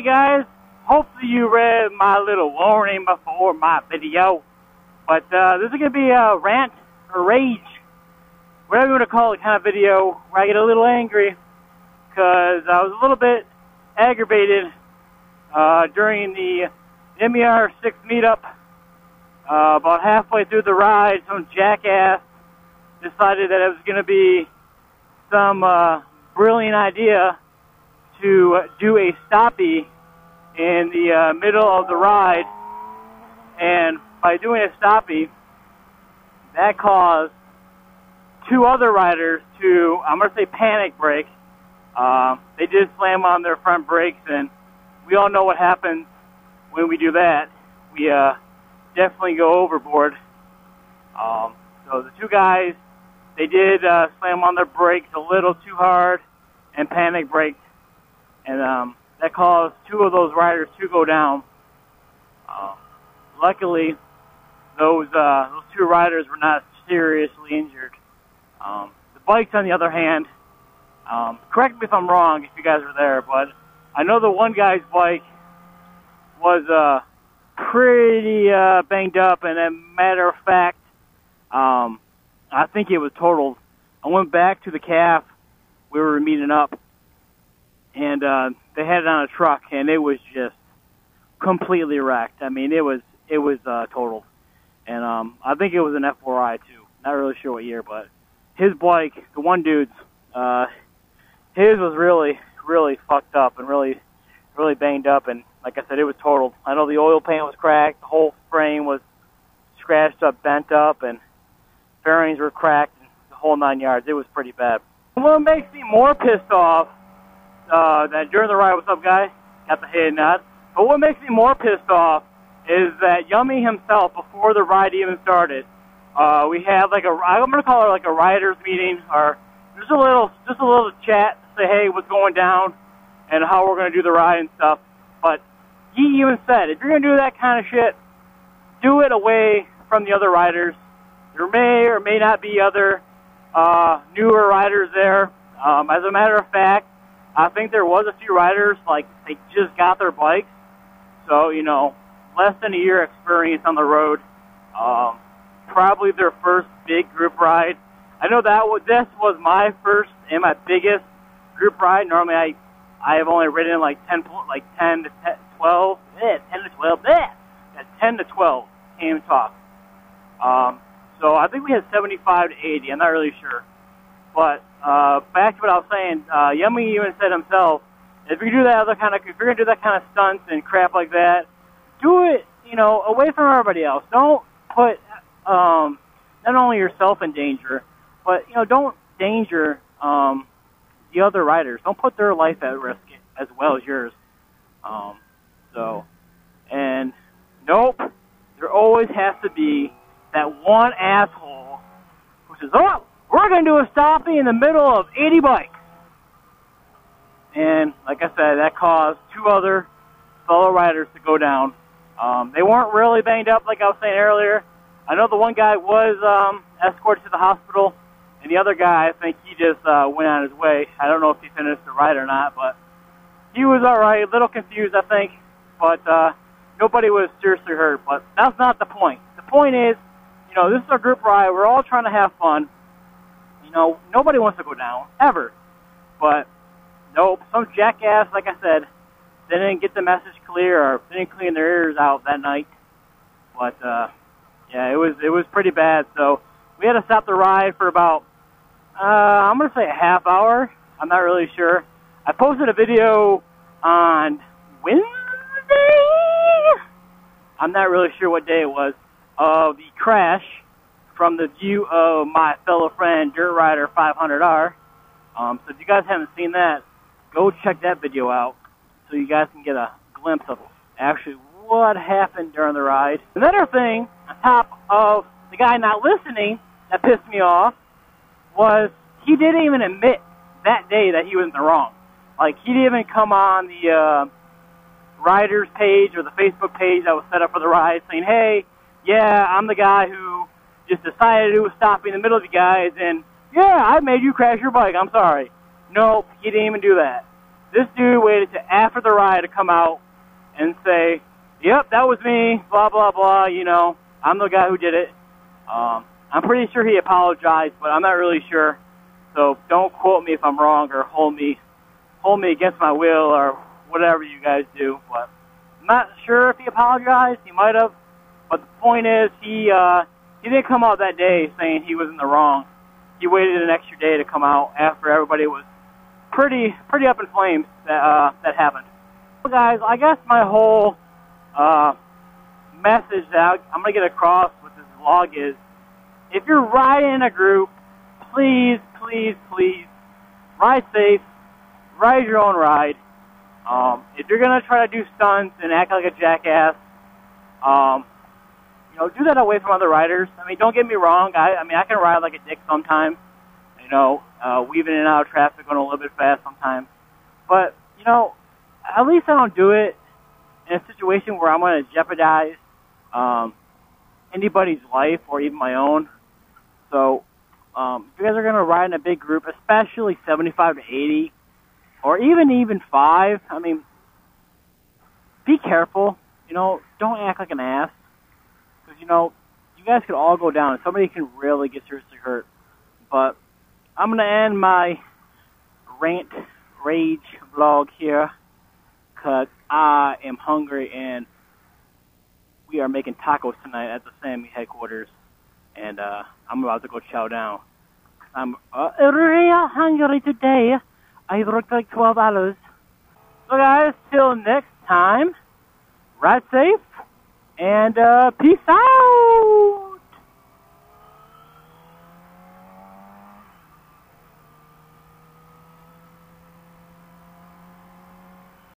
guys, hopefully you read my little warning before my video, but this is going to be a rant or rage, whatever you want to call it, kind of video where I get a little angry because I was a little bit aggravated during the YR6 meetup. About halfway through the ride, some jackass decided that it was going to be some brilliant idea to do a stoppie in the middle of the ride, and by doing a stoppie, that caused two other riders to, I'm going to say, panic brake. They did slam on their front brakes, and we all know what happens when we do that. We definitely go overboard. So the two guys, they did slam on their brakes a little too hard and panic braked, and that caused two of those riders to go down. Luckily, those two riders were not seriously injured. The bikes, on the other hand, correct me if I'm wrong if you guys were there, but I know the one guy's bike was pretty banged up, and as a matter of fact, I think it was totaled. I went back to the calf. We were meeting up, and they had it on a truck, and it was just completely wrecked. I mean, it was totaled, and I think it was an F4i too. Not really sure what year, but his bike, the one dude's, his was really fucked up and really banged up, and like I said, it was totaled. I know the oil pan was cracked, the whole frame was scratched up, bent up, and bearings were cracked, and the whole 9 yards. It was pretty bad. What makes me more pissed off that during the ride, what's up, guy? Got the head nod. But what makes me more pissed off is that Yummy himself, before the ride even started, we had like I'm gonna call it like a riders meeting, or just a little chat to say, hey, what's going down, and how we're gonna do the ride and stuff. But he even said, if you're gonna do that kind of shit, do it away from the other riders. There may or may not be other newer riders there. As a matter of fact, I think there was a few riders, like, they just got their bikes. So, you know, less than a year experience on the road. Probably their first big group ride. I know this was my first and my biggest group ride. Normally I have only ridden like 10 to 12. That's 10 to 12. Can't even talk. So I think we had 75 to 80. I'm not really sure. But back to what I was saying, Yummy even said himself, if you're gonna do that kind of stunts and crap like that, do it, you know, away from everybody else. Don't put not only yourself in danger, but, you know, don't danger the other riders. Don't put their life at risk as well as yours. And nope, there always has to be that one asshole who says, oh, we're going to do a stoppie in the middle of 80 bikes. And like I said, that caused two other fellow riders to go down. They weren't really banged up like I was saying earlier. I know the one guy was escorted to the hospital, and the other guy, I think he just went on his way. I don't know if he finished the ride or not, but he was all right, a little confused, I think. But nobody was seriously hurt. But that's not the point. The point is, you know, this is a group ride. We're all trying to have fun. You know, nobody wants to go down, ever. But, nope, some jackass, like I said, they didn't get the message clear or didn't clean their ears out that night. But, yeah, it was pretty bad. So we had to stop the ride for about, I'm going to say a half hour. I'm not really sure. I posted a video on Wednesday? I'm not really sure what day it was, of the crash from the view of my fellow friend, Dirt Rider 500R. So if you guys haven't seen that, go check that video out so you guys can get a glimpse of actually what happened during the ride. Another thing, on top of the guy not listening, that pissed me off, was he didn't even admit that day that he was in the wrong. Like, he didn't even come on the riders page or the Facebook page that was set up for the ride saying, hey, yeah, I'm the guy who just decided to stop in the middle of you guys, and yeah, I made you crash your bike, I'm sorry. Nope, he didn't even do that. This dude waited to after the ride to come out and say, yep, that was me, blah, blah, blah, you know, I'm the guy who did it. I'm pretty sure he apologized, but I'm not really sure. So don't quote me if I'm wrong or hold me against my will or whatever you guys do. But I'm not sure if he apologized. He might have. But the point is, he didn't come out that day saying he was in the wrong. He waited an extra day to come out after everybody was pretty up in flames that happened. So guys, I guess my whole message that I'm going to get across with this vlog is, if you're riding in a group, please, please, please, ride safe, ride your own ride. If you're going to try to do stunts and act like a jackass, you know, do that away from other riders. I mean, don't get me wrong. I mean, I can ride like a dick sometimes, you know, weaving in and out of traffic, going a little bit fast sometimes. But, you know, at least I don't do it in a situation where I'm going to jeopardize anybody's life or even my own. So, if you guys are going to ride in a big group, especially 75 to 80, or even 5, I mean, be careful. You know, don't act like an ass. Because, you know, you guys could all go down and somebody can really get seriously hurt. But I'm going to end my rage vlog here because I am hungry and we are making tacos tonight at the Sammy headquarters. And I'm about to go chow down. I'm real hungry today. I've worked like 12 hours. So guys, till next time, ride safe and peace out.